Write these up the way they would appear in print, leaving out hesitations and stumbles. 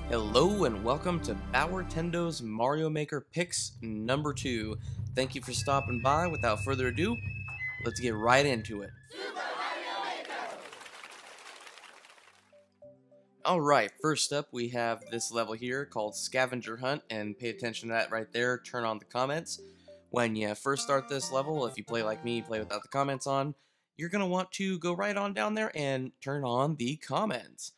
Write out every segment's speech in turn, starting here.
Hello and welcome to BowerTendo's Mario Maker Picks number 2. Thank you for stopping by. Without further ado, let's get right into it. Alright, first up we have this level here called Scavenger Hunt, and pay attention to that right there, turn on the comments. When you first start this level, if you play like me, play without the comments on, you're going to want to go right on down there and turn on the comments.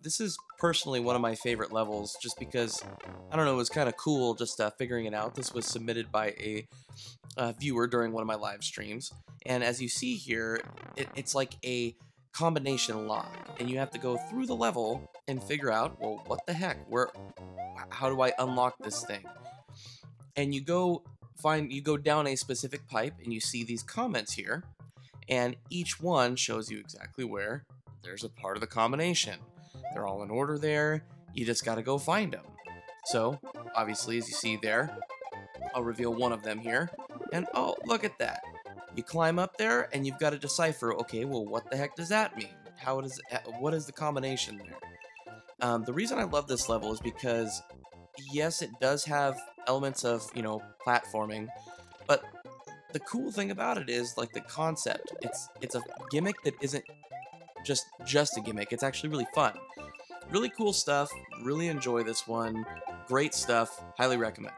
This is personally one of my favorite levels just because, I don't know, it was kind of cool just figuring it out. This was submitted by a viewer during one of my live streams, and as you see here, it's like a combination lock, and you have to go through the level and figure out, well, what the heck, how do I unlock this thing? And you go down a specific pipe, and you see these comments here, and each one shows you exactly where there's a part of the combination. They're all in order there, you just gotta go find them. So, obviously, as you see there, I'll reveal one of them here, and oh, look at that. You climb up there, and you've got to decipher, okay, well, what the heck does that mean? What is the combination there? The reason I love this level is because, yes, it does have elements of, platforming, but the cool thing about it is, like, the concept. It's a gimmick that isn't just a gimmick. It's actually really fun. Really cool stuff. Really enjoy this one. Great stuff. Highly recommend.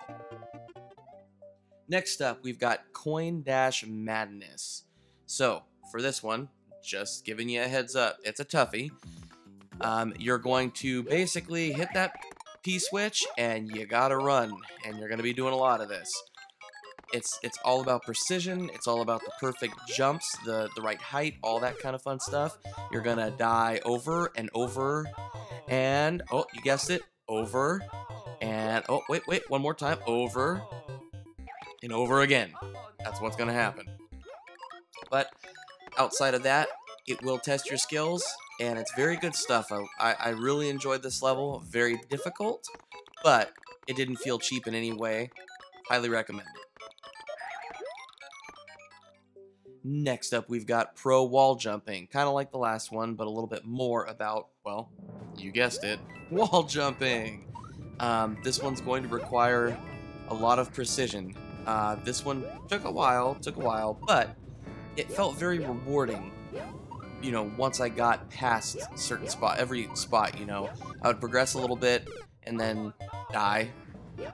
Next up, we've got Coin Dash Madness. So, for this one, just giving you a heads up, it's a toughie. You're going to basically hit that P-switch, and you gotta run, and you're gonna be doing a lot of this. It's all about precision, it's all about the perfect jumps, the right height, all that kind of fun stuff. You're gonna die over and over, and, oh, you guessed it, over, and, oh, wait, one more time, over, and over again. That's what's gonna happen. But outside of that, it will test your skills, and it's very good stuff. I really enjoyed this level. Very difficult, but it didn't feel cheap in any way. Highly recommend it. Next up, we've got Pro Wall Jumping. Kind of like the last one, but a little bit more about, well, you guessed it, wall jumping. This one's going to require a lot of precision. This one took a while, but it felt very rewarding. Once I got past every spot, I would progress a little bit and then die,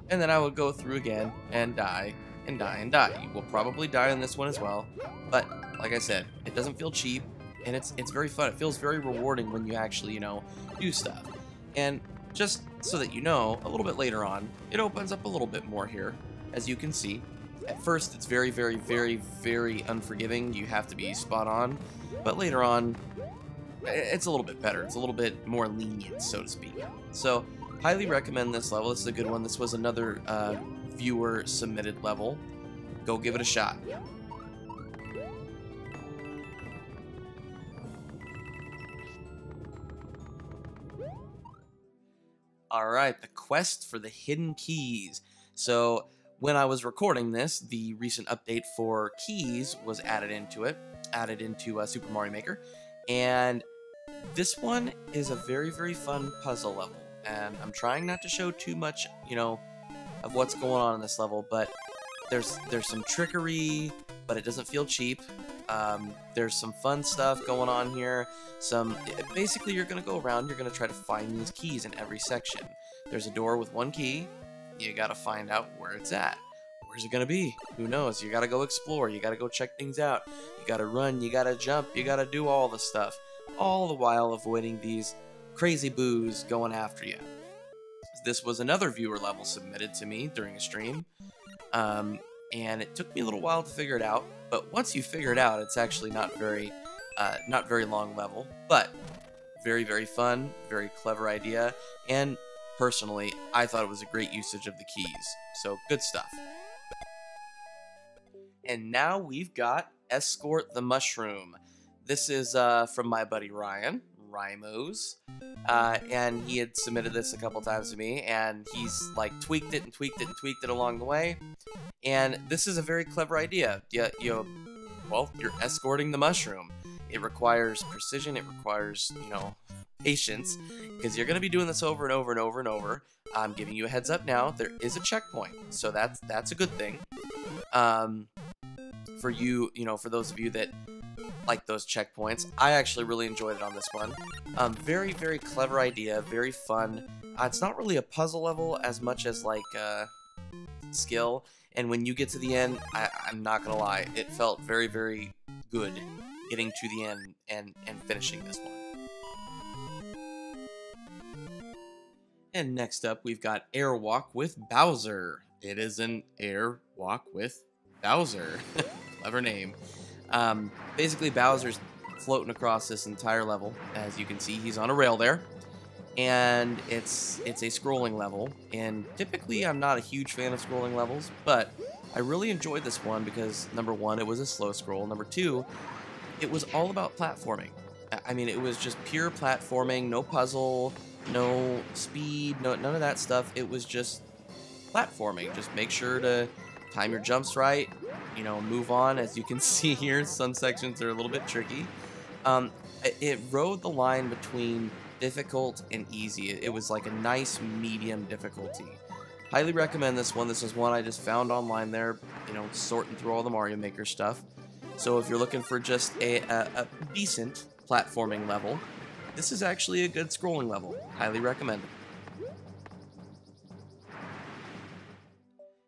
and then I would go through again and die and die and die. You will probably die on this one as well, but like I said, it doesn't feel cheap, and it's very fun. It feels very rewarding when you actually, do stuff. And just so that you know, a little bit later on, it opens up a little bit more here, as you can see. At first, it's very, very, very, very unforgiving. You have to be spot on. But later on, it's a little bit better. It's a little bit more lenient, so to speak. So, highly recommend this level. This is a good one. This was another viewer-submitted level. Go give it a shot. Alright, the quest for the hidden keys. So, when I was recording this, the recent update for keys was added into Super Mario Maker, and this one is a very, very fun puzzle level, and I'm trying not to show too much, of what's going on in this level, but there's some trickery, but it doesn't feel cheap. There's some fun stuff going on here. Basically, you're gonna go around, you're gonna try to find these keys in every section. There's a door with one key. You gotta find out where it's at. Where's it gonna be? Who knows? You gotta go explore. You gotta go check things out. You gotta run. You gotta jump. You gotta do all the stuff. All the while avoiding these crazy boos going after you. This was another viewer level submitted to me during a stream. And it took me a little while to figure it out. But once you figure it out, it's actually not very long level. But very, very fun. Very clever idea. And personally, I thought it was a great usage of the keys. So, good stuff. And now we've got Escort the Mushroom. This is from my buddy Ryan, RyeMoes. And he had submitted this a couple times to me, and he's like tweaked it and tweaked it and tweaked it along the way. And this is a very clever idea. You're escorting the mushroom. It requires precision, it requires, patience, because you're going to be doing this over and over and over and over. I'm giving you a heads up now. There is a checkpoint, so that's a good thing. For you, for those of you that like those checkpoints, I actually really enjoyed it on this one. Very, very clever idea, very fun. It's not really a puzzle level as much as like skill. And when you get to the end, I'm not gonna lie, it felt very, very good getting to the end and finishing this one. And next up, we've got Airwalk with Bowser. It is an Airwalk with Bowser. Clever name. Basically, Bowser's floating across this entire level. As you can see, he's on a rail there. And it's a scrolling level. And typically, I'm not a huge fan of scrolling levels, but I really enjoyed this one because, number one, it was a slow scroll. Number two, it was all about platforming. I mean, it was just pure platforming, no puzzle, no speed, none of that stuff. It was just platforming. Just make sure to time your jumps right, move on. As you can see here, some sections are a little bit tricky. It rode the line between difficult and easy. It was like a nice medium difficulty. Highly recommend this one. This is one I just found online there, sorting through all the Mario Maker stuff. So if you're looking for just a decent platforming level, this is actually a good scrolling level. Highly recommend it.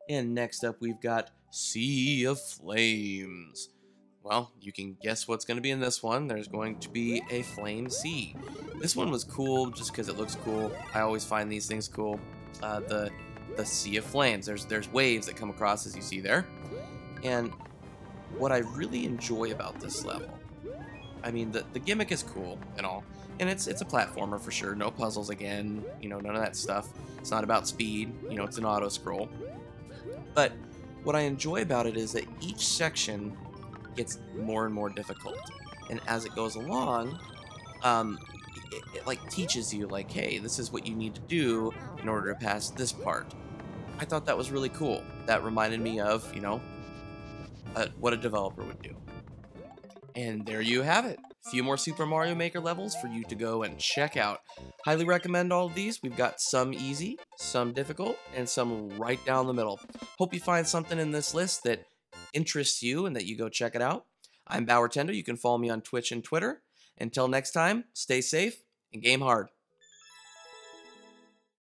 And next up, we've got Sea of Flames. Well, you can guess what's going to be in this one. There's going to be a flame sea. This one was cool just because it looks cool. I always find these things cool. The Sea of Flames. There's waves that come across, as you see there. And what I really enjoy about this level, I mean, the gimmick is cool and all, and it's a platformer for sure. No puzzles again, none of that stuff. It's not about speed, it's an auto scroll. But what I enjoy about it is that each section gets more and more difficult, and as it goes along, it like teaches you like, hey, this is what you need to do in order to pass this part. I thought that was really cool. That reminded me of what a developer would do. And there you have it. A few more Super Mario Maker levels for you to go and check out. Highly recommend all of these. We've got some easy, some difficult, and some right down the middle. Hope you find something in this list that interests you and that you go check it out. I'm BowerTendo. You can follow me on Twitch and Twitter. Until next time, stay safe and game hard.